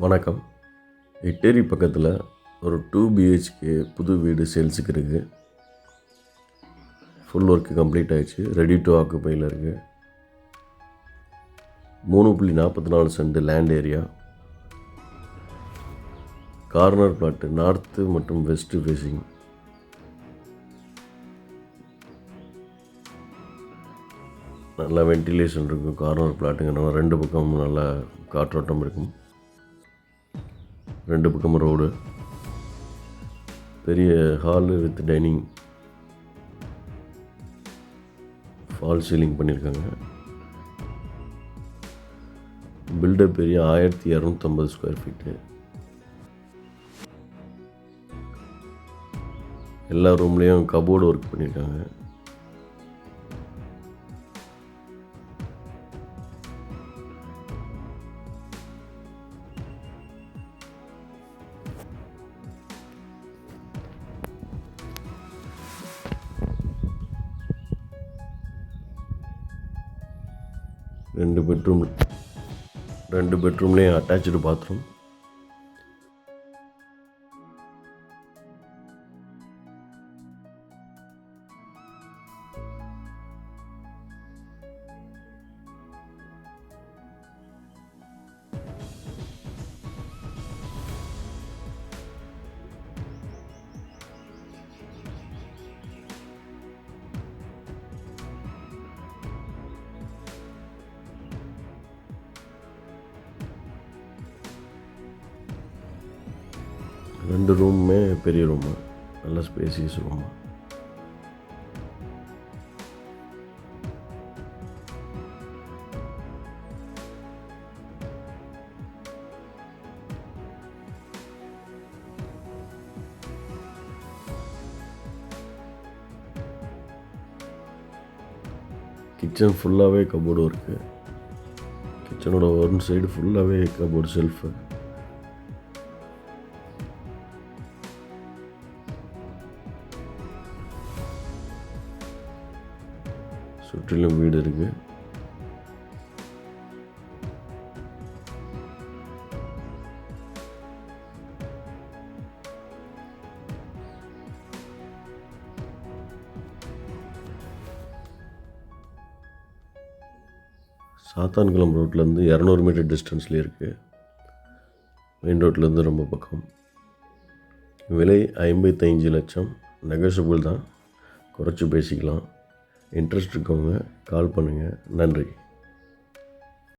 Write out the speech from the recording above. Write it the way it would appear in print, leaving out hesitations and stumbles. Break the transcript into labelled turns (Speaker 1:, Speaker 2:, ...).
Speaker 1: வணக்கம். இட்டேரி பக்கத்தில் ஒரு 2 பிஹெச்கே புது வீடு சேல்ஸுக்கு இருக்குது. ஃபுல் ஒர்க்கு கம்ப்ளீட் ஆகிடுச்சு. ரெடி டு ஆக்குபையில் இருக்குது. 3.44 cent land area. Corner plot, north மற்றும் வெஸ்ட்டு ஃபேஸிங். நல்லா வென்டிலேஷன் இருக்கும். கார்னர் பிளாட்டுங்கிறனால 2 பக்கமும் நல்லா காற்றோட்டம் இருக்கும். 2 பக்கமும் ரோடு. பெரிய hall with dining. False ceiling பண்ணியிருக்காங்க. Built up area 1250 square feet. எல்லா ரூம்லேயும் கபோர்டு ஒர்க் பண்ணியிருக்காங்க. ரெண்டு பெட்ரூம்லேயும் அட்டாச்சு பாத்ரூம். ரெண்டு ரூமுமே பெரிய ரூமு, நல்ல ஸ்பேசியஸ் ரூமு. கிச்சன் ஃபுல்லாகவே கபோர்டு ஒர்க்கு. கிச்சனோட ஒன் சைடு ஃபுல்லாகவே கபோர்டு ஷெல்ஃபு. சுற்றிலும் வீடு இருக்குது. சாத்தான்குளம் ரோட்லேருந்து 200 மீட்டர் டிஸ்டன்ஸ்லேயே இருக்குது. மெயின் ரோட்லேருந்து ரொம்ப பக்கம். விலை 55 லட்சம். நெகோஷியபிள் தான், குறைச்சி பேசிக்கலாம். இன்ட்ரெஸ்ட் இருக்கவங்க கால் பண்ணுங்கள். நன்றி.